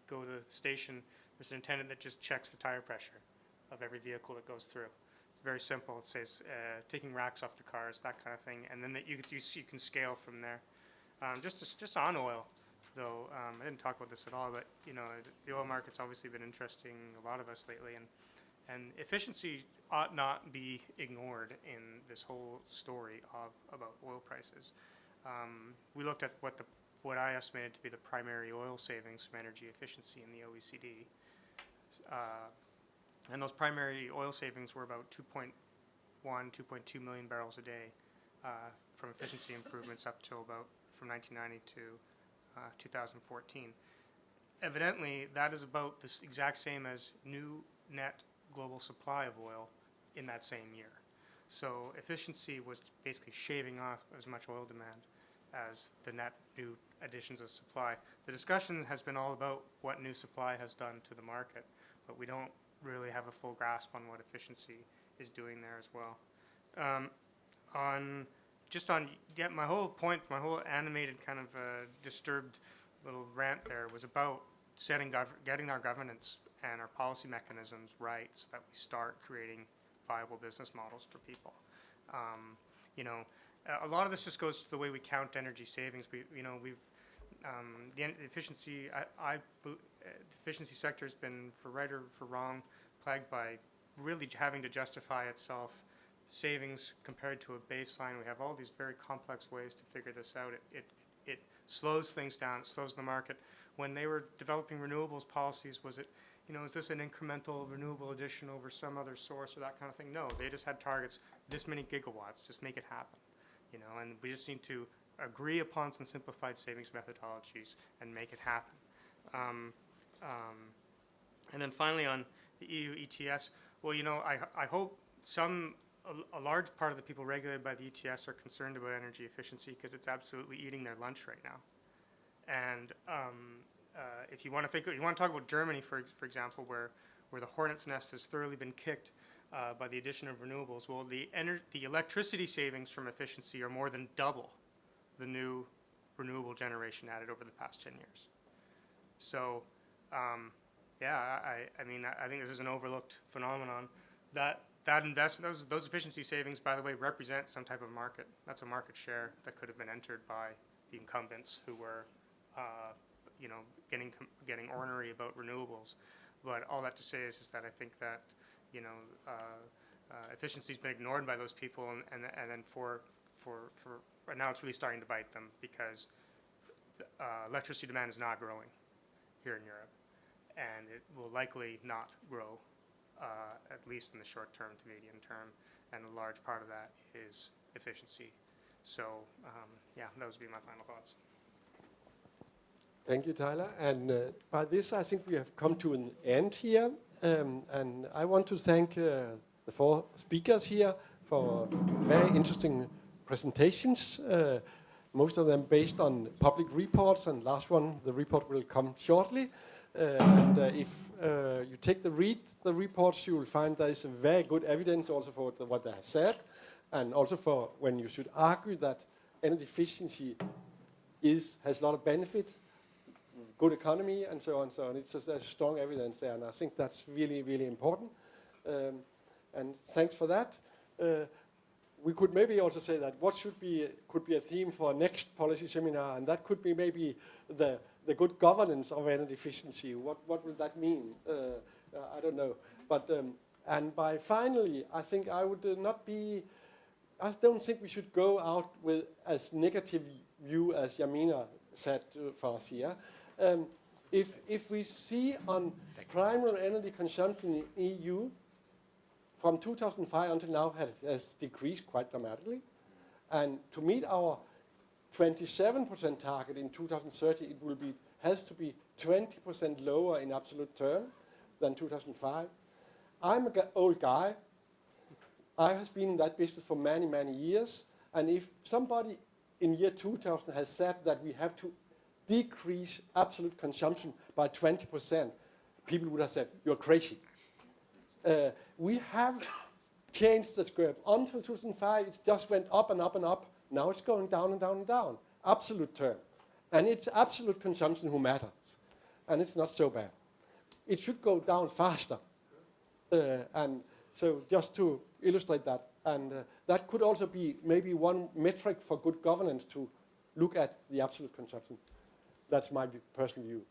go to the station, there's an attendant that just checks the tire pressure of every vehicle that goes through. It's very simple. It says taking racks off the cars, that kind of thing, and then you can scale from there. Just on oil, though, I didn't talk about this at all, but the oil market's obviously been interesting a lot of us lately, and And efficiency ought not be ignored in this whole story about oil prices. We looked at what I estimated to be the primary oil savings from energy efficiency in the OECD. And those primary oil savings were about 2.1, 2.2 million barrels a day from efficiency improvements up till about from 1990 to 2014. Evidently, that is about the exact same as new net global supply of oil in that same year. So efficiency was basically shaving off as much oil demand as the net new additions of supply. The discussion has been all about what new supply has done to the market, but we don't really have a full grasp on what efficiency is doing there as well. My whole point, my whole animated kind of disturbed little rant there was about getting our governance and our policy mechanisms right so that we start creating viable business models for people. A lot of this just goes to the way we count energy savings. The efficiency sector has been, for right or for wrong, plagued by really having to justify itself savings compared to a baseline. We have all these very complex ways to figure this out. It slows things down, it slows the market. When they were developing renewables policies, was it, is this an incremental renewable addition over some other source or that kind of thing? No, they just had targets, this many gigawatts, just make it happen. And we just need to agree upon some simplified savings methodologies and make it happen. And then finally on the EU ETS, well, I hope a large part of the people regulated by the ETS are concerned about energy efficiency because it's absolutely eating their lunch right now. And if you want to talk about Germany, for example, where the hornet's nest has thoroughly been kicked by the addition of renewables, well, the electricity savings from efficiency are more than double the new renewable generation added over the past 10 years. So, I think this is an overlooked phenomenon. That investment, those efficiency savings, by the way, represent some type of market. That's a market share that could have been entered by the incumbents who were, getting ornery about renewables. But all that to say is that I think that, efficiency's been ignored by those people, and then for now it's really starting to bite them because electricity demand is not growing here in Europe, and it will likely not grow. At least in the short term to medium term, and a large part of that is efficiency. So, those would be my final thoughts.
Thank you, Tyler. And by this, I think we have come to an end here. And I want to thank the 4 speakers here for very interesting presentations, most of them based on public reports, and last one, the report will come shortly. If you take read the reports, you will find there is a very good evidence also for what they have said, and also for when you should argue that energy efficiency has a lot of benefit, good economy, and so on. So it's just, there's strong evidence there, and I think that's really, really important. And thanks for that. We could maybe also say that what could be a theme for our next policy seminar, and that could be maybe the good governance of energy efficiency. What will that mean? I don't know. But and by finally, I think I would I don't think we should go out with as negative view as Yamina said for us here. If we see on primary energy consumption in EU from 2005 until now has decreased quite dramatically, and to meet our 27% target in 2030, it has to be 20% lower in absolute term than 2005. I'm an old guy. I have been in that business for many, many years. And if somebody in year 2000 has said that we have to decrease absolute consumption by 20%, people would have said, you're crazy. We have changed the curve. Until 2005, it just went up and up and up. Now it's going down and down and down, absolute term. And it's absolute consumption who matters. And it's not so bad. It should go down faster. And so just to illustrate that, and that could also be maybe one metric for good governance to look at the absolute consumption. That's my personal view.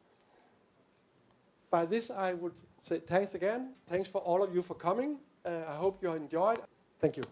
by this, I would say thanks again. Thanks for all of you for coming. I hope you enjoyed. Thank you.